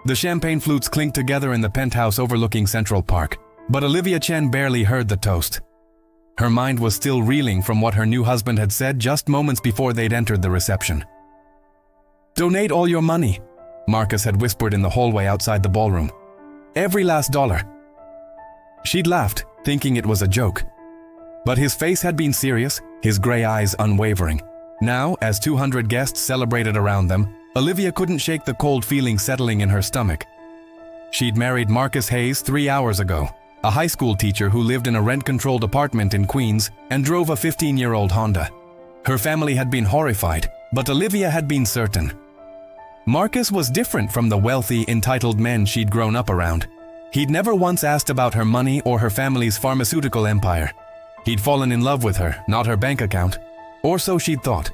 The champagne flutes clinked together in the penthouse overlooking Central Park, but Olivia Chen barely heard the toast. Her mind was still reeling from what her new husband had said just moments before they'd entered the reception. "Donate all your money," Marcus had whispered in the hallway outside the ballroom. "Every last dollar." She'd laughed, thinking it was a joke. But his face had been serious, his gray eyes unwavering. Now, as 200 guests celebrated around them, Olivia couldn't shake the cold feeling settling in her stomach. She'd married Marcus Hayes 3 hours ago, a high school teacher who lived in a rent-controlled apartment in Queens and drove a 15-year-old Honda. Her family had been horrified, but Olivia had been certain. Marcus was different from the wealthy, entitled men she'd grown up around. He'd never once asked about her money or her family's pharmaceutical empire. He'd fallen in love with her, not her bank account. Or so she'd thought.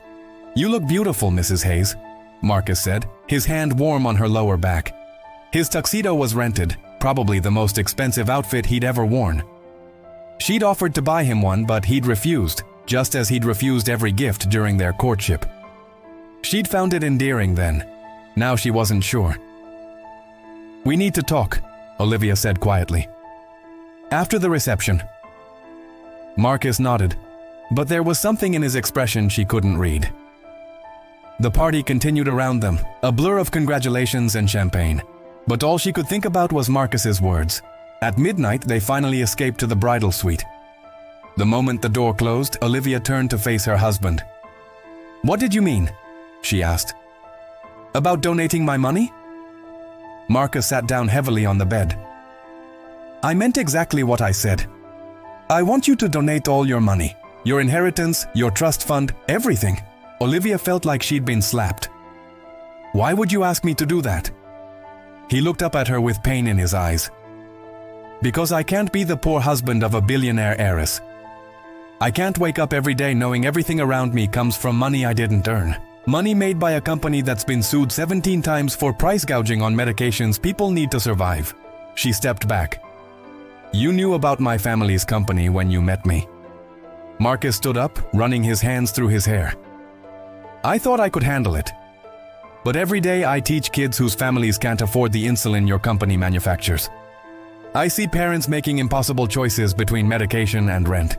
"You look beautiful, Mrs. Hayes," Marcus said, his hand warm on her lower back. His tuxedo was rented, probably the most expensive outfit he'd ever worn. She'd offered to buy him one, but he'd refused, just as he'd refused every gift during their courtship. She'd found it endearing then. Now she wasn't sure. "We need to talk," Olivia said quietly. "After the reception." Marcus nodded, but there was something in his expression she couldn't read. The party continued around them, a blur of congratulations and champagne. But all she could think about was Marcus's words. At midnight, they finally escaped to the bridal suite. The moment the door closed, Olivia turned to face her husband. "What did you mean?" she asked. "About donating my money?" Marcus sat down heavily on the bed. "I meant exactly what I said. I want you to donate all your money. Your inheritance, your trust fund, everything." Olivia felt like she'd been slapped. "Why would you ask me to do that?" He looked up at her with pain in his eyes. "Because I can't be the poor husband of a billionaire heiress. I can't wake up every day knowing everything around me comes from money I didn't earn. Money made by a company that's been sued 17 times for price gouging on medications people need to survive." She stepped back. "You knew about my family's company when you met me." Marcus stood up, running his hands through his hair. "I thought I could handle it. But every day I teach kids whose families can't afford the insulin your company manufactures. I see parents making impossible choices between medication and rent."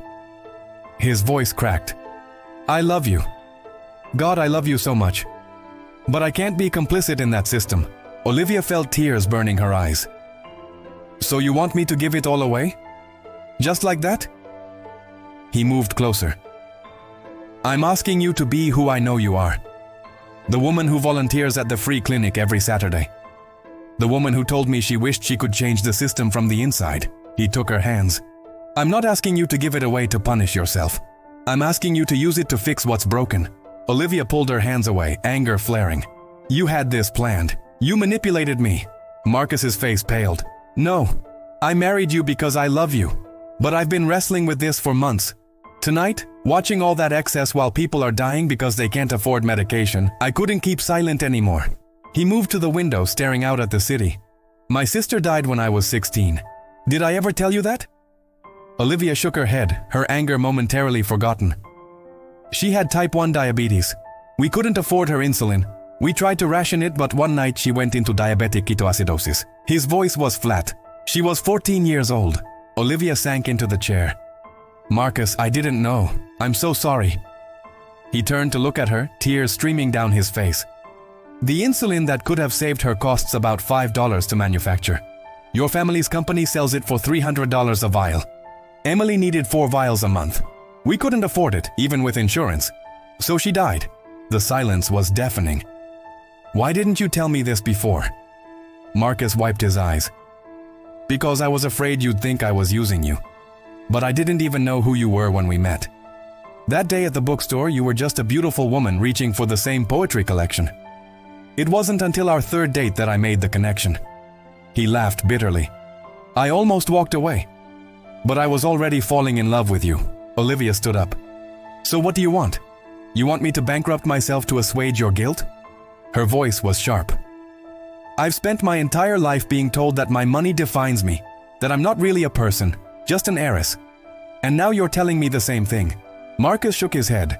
His voice cracked. "I love you. God, I love you so much. But I can't be complicit in that system." Olivia felt tears burning her eyes. "So you want me to give it all away? Just like that?" He moved closer. "I'm asking you to be who I know you are. The woman who volunteers at the free clinic every Saturday. The woman who told me she wished she could change the system from the inside." He took her hands. "I'm not asking you to give it away to punish yourself. I'm asking you to use it to fix what's broken." Olivia pulled her hands away, anger flaring. "You had this planned. You manipulated me." Marcus's face paled. "No, I married you because I love you. But I've been wrestling with this for months. Tonight, watching all that excess while people are dying because they can't afford medication, I couldn't keep silent anymore." He moved to the window, staring out at the city. "My sister died when I was 16. Did I ever tell you that?" Olivia shook her head, her anger momentarily forgotten. "She had type 1 diabetes. We couldn't afford her insulin. We tried to ration it, but one night she went into diabetic ketoacidosis." His voice was flat. "She was 14 years old." Olivia sank into the chair. "Marcus, I didn't know. I'm so sorry." He turned to look at her, tears streaming down his face. "The insulin that could have saved her costs about $5 to manufacture. Your family's company sells it for $300 a vial. Emily needed 4 vials a month. We couldn't afford it, even with insurance. So she died." The silence was deafening. "Why didn't you tell me this before?" Marcus wiped his eyes. "Because I was afraid you'd think I was using you. But I didn't even know who you were when we met. That day at the bookstore, you were just a beautiful woman reaching for the same poetry collection. It wasn't until our 3rd date that I made the connection." He laughed bitterly. "I almost walked away. But I was already falling in love with you." Olivia stood up. "So what do you want? You want me to bankrupt myself to assuage your guilt?" Her voice was sharp. "I've spent my entire life being told that my money defines me, that I'm not really a person, just an heiress. And now you're telling me the same thing." Marcus shook his head.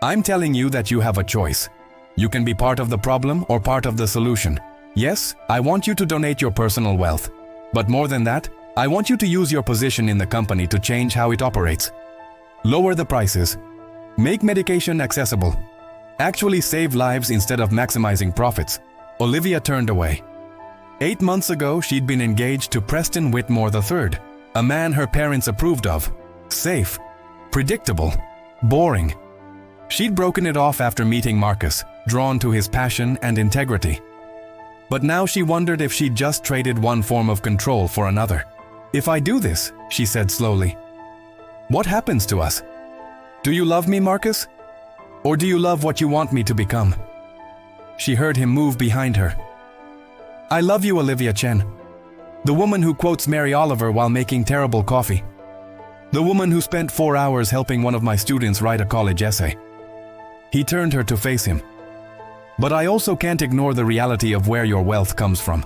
"I'm telling you that you have a choice. You can be part of the problem or part of the solution. Yes, I want you to donate your personal wealth. But more than that, I want you to use your position in the company to change how it operates. Lower the prices. Make medication accessible. Actually save lives instead of maximizing profits. Olivia turned away. 8 months ago, she'd been engaged to Preston Whitmore III, a man her parents approved of. Safe, predictable, boring. She'd broken it off after meeting Marcus, drawn to his passion and integrity. But now she wondered if she'd just traded one form of control for another. If I do this, she said slowly, what happens to us? Do you love me, Marcus? Or do you love what you want me to become? She heard him move behind her. I love you, Olivia Chen. The woman who quotes Mary Oliver while making terrible coffee. The woman who spent 4 hours helping one of my students write a college essay. He turned her to face him. But I also can't ignore the reality of where your wealth comes from.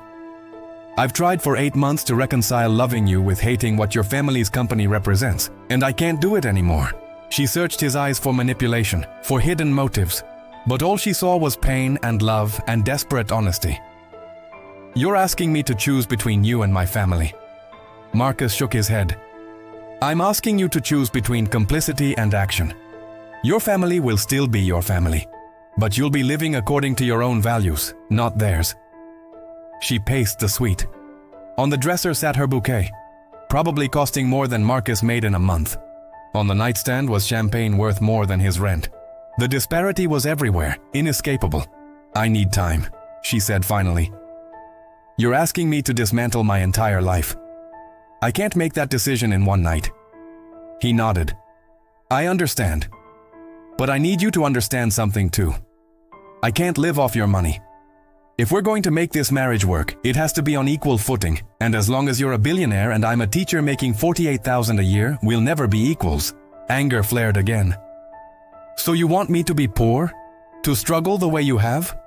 I've tried for 8 months to reconcile loving you with hating what your family's company represents, and I can't do it anymore. She searched his eyes for manipulation, for hidden motives, but all she saw was pain and love and desperate honesty. You're asking me to choose between you and my family. Marcus shook his head. I'm asking you to choose between complicity and action. Your family will still be your family, but you'll be living according to your own values, not theirs. She paced the suite. On the dresser sat her bouquet, probably costing more than Marcus made in a month. On the nightstand was champagne worth more than his rent. The disparity was everywhere, inescapable. I need time, she said finally. You're asking me to dismantle my entire life. I can't make that decision in one night. He nodded. I understand. But I need you to understand something too. I can't live off your money. If we're going to make this marriage work, it has to be on equal footing, and as long as you're a billionaire and I'm a teacher making $48,000 a year, we'll never be equals. Anger flared again. So you want me to be poor? To struggle the way you have?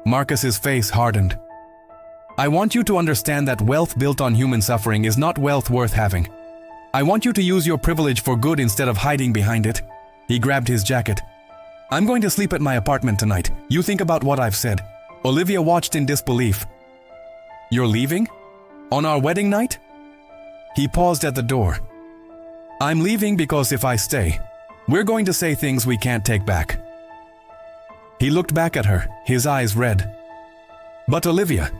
Marcus's face hardened. I want you to understand that wealth built on human suffering is not wealth worth having. I want you to use your privilege for good instead of hiding behind it. He grabbed his jacket. I'm going to sleep at my apartment tonight. You think about what I've said. Olivia watched in disbelief. You're leaving? On our wedding night? He paused at the door. I'm leaving because if I stay, we're going to say things we can't take back. He looked back at her, his eyes red. But Olivia,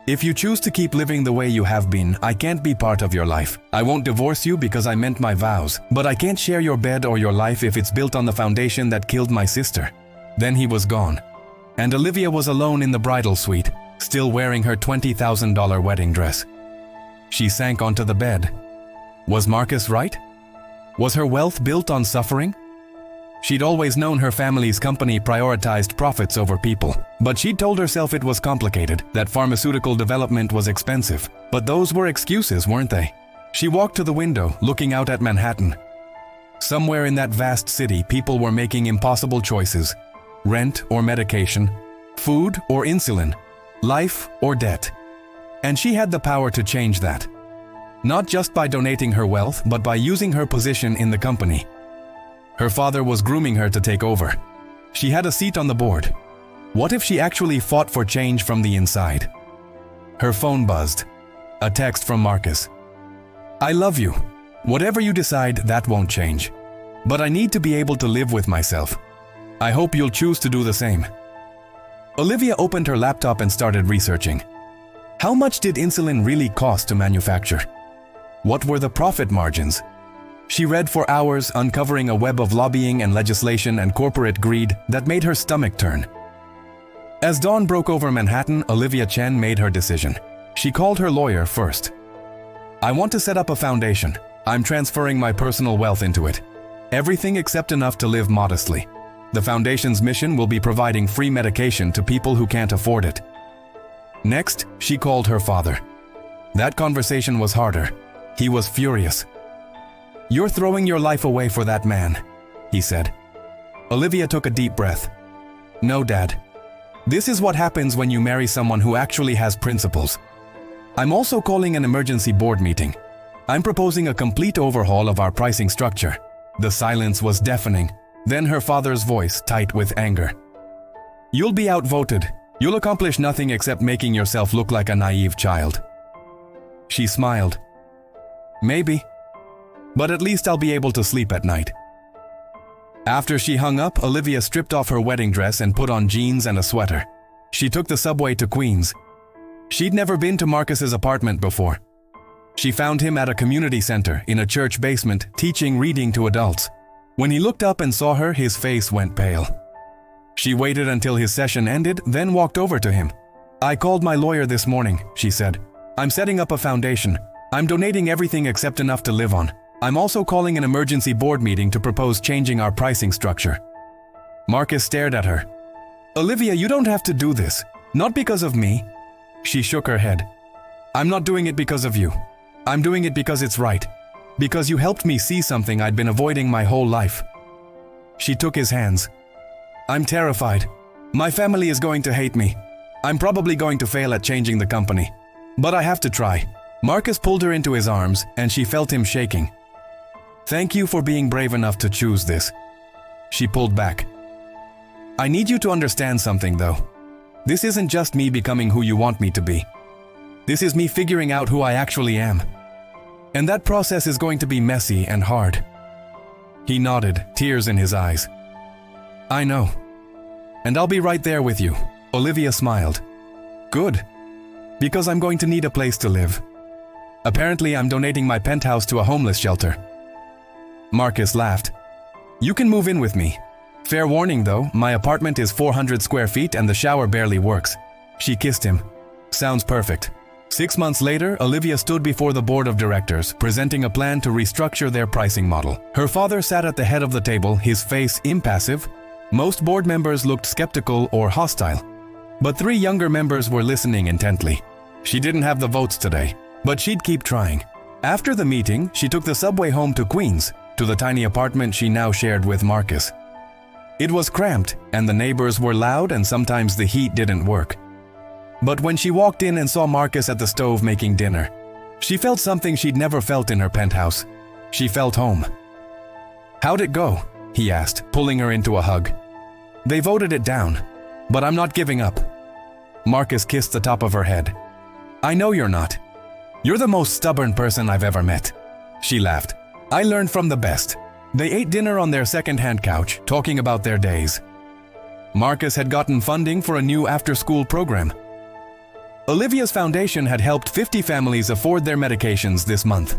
if you choose to keep living the way you have been, I can't be part of your life. I won't divorce you because I meant my vows, but I can't share your bed or your life if it's built on the foundation that killed my sister. Then he was gone, and Olivia was alone in the bridal suite, still wearing her $20,000 wedding dress. She sank onto the bed. Was Marcus right? Was her wealth built on suffering? She'd always known her family's company prioritized profits over people, but she'd told herself it was complicated, that pharmaceutical development was expensive. But those were excuses, weren't they? She walked to the window, looking out at Manhattan. Somewhere in that vast city, people were making impossible choices. Rent or medication, food or insulin, life or debt. And she had the power to change that. Not just by donating her wealth, but by using her position in the company. Her father was grooming her to take over. She had a seat on the board. What if she actually fought for change from the inside? Her phone buzzed. A text from Marcus. I love you. Whatever you decide, that won't change. But I need to be able to live with myself. I hope you'll choose to do the same. Olivia opened her laptop and started researching. How much did insulin really cost to manufacture? What were the profit margins? She read for hours, uncovering a web of lobbying and legislation and corporate greed that made her stomach turn. As dawn broke over Manhattan, Olivia Chen made her decision. She called her lawyer first. I want to set up a foundation. I'm transferring my personal wealth into it. Everything except enough to live modestly. The foundation's mission will be providing free medication to people who can't afford it. Next, she called her father. That conversation was harder. He was furious. You're throwing your life away for that man, he said. Olivia took a deep breath. No, Dad. This is what happens when you marry someone who actually has principles. I'm also calling an emergency board meeting. I'm proposing a complete overhaul of our pricing structure. The silence was deafening. Then her father's voice, tight with anger. You'll be outvoted. You'll accomplish nothing except making yourself look like a naive child." She smiled. "Maybe. But at least I'll be able to sleep at night." After she hung up, Olivia stripped off her wedding dress and put on jeans and a sweater. She took the subway to Queens. She'd never been to Marcus's apartment before. She found him at a community center in a church basement, teaching reading to adults. When he looked up and saw her, his face went pale. She waited until his session ended, then walked over to him. "I called my lawyer this morning," she said. "I'm setting up a foundation. I'm donating everything except enough to live on. I'm also calling an emergency board meeting to propose changing our pricing structure." Marcus stared at her. "Olivia, you don't have to do this. Not because of me." She shook her head. "I'm not doing it because of you. I'm doing it because it's right. Because you helped me see something I'd been avoiding my whole life." She took his hands. "I'm terrified. My family is going to hate me. I'm probably going to fail at changing the company. But I have to try." Marcus pulled her into his arms, and she felt him shaking. "Thank you for being brave enough to choose this." She pulled back. "I need you to understand something, though. This isn't just me becoming who you want me to be. This is me figuring out who I actually am. And that process is going to be messy and hard." He nodded, tears in his eyes. "I know. And I'll be right there with you." Olivia smiled. "Good. Because I'm going to need a place to live. Apparently, I'm donating my penthouse to a homeless shelter." Marcus laughed. "You can move in with me. Fair warning though, my apartment is 400 square feet and the shower barely works." She kissed him. "Sounds perfect." 6 months later, Olivia stood before the board of directors, presenting a plan to restructure their pricing model. Her father sat at the head of the table, his face impassive. Most board members looked skeptical or hostile. But 3 younger members were listening intently. She didn't have the votes today, but she'd keep trying. After the meeting, she took the subway home to Queens, to the tiny apartment she now shared with Marcus. It was cramped, and the neighbors were loud, and sometimes the heat didn't work. But when she walked in and saw Marcus at the stove making dinner, she felt something she'd never felt in her penthouse. She felt home. "How'd it go?" he asked, pulling her into a hug. "They voted it down, but I'm not giving up." Marcus kissed the top of her head. "I know you're not. You're the most stubborn person I've ever met." She laughed. "I learned from the best." They ate dinner on their second-hand couch, talking about their days. Marcus had gotten funding for a new after-school program. Olivia's foundation had helped 50 families afford their medications this month.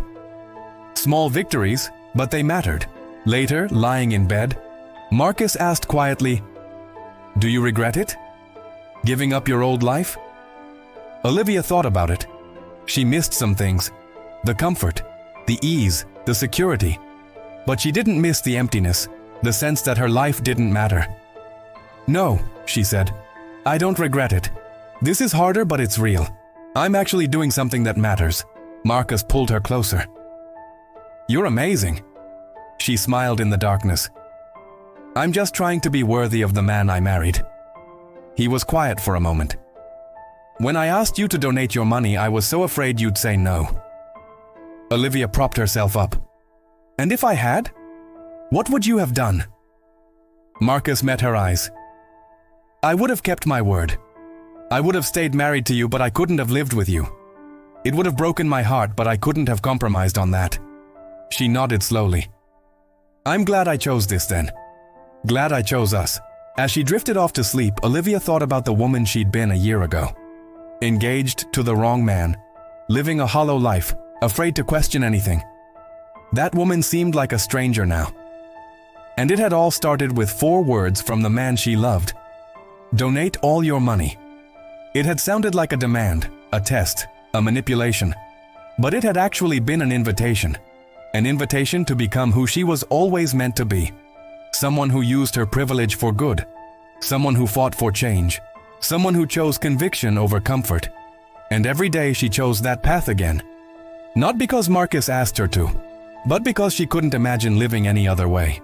Small victories, but they mattered. Later, lying in bed, Marcus asked quietly, "Do you regret it? Giving up your old life?" Olivia thought about it. She missed some things. The comfort, the ease, the security. But she didn't miss the emptiness, the sense that her life didn't matter. "No," she said. "I don't regret it. This is harder, but it's real. I'm actually doing something that matters." Marcus pulled her closer. "You're amazing." She smiled in the darkness. "I'm just trying to be worthy of the man I married." He was quiet for a moment. "When I asked you to donate your money, I was so afraid you'd say no." Olivia propped herself up. "And if I had? What would you have done?" Marcus met her eyes. "I would have kept my word. I would have stayed married to you, but I couldn't have lived with you. It would have broken my heart, but I couldn't have compromised on that." She nodded slowly. "I'm glad I chose this then. Glad I chose us." As she drifted off to sleep, Olivia thought about the woman she'd been a year ago. Engaged to the wrong man, living a hollow life, afraid to question anything. That woman seemed like a stranger now. And it had all started with 4 words from the man she loved. "Donate all your money." It had sounded like a demand, a test, a manipulation. But it had actually been an invitation. An invitation to become who she was always meant to be. Someone who used her privilege for good. Someone who fought for change. Someone who chose conviction over comfort. And every day she chose that path again. Not because Marcus asked her to, but because she couldn't imagine living any other way.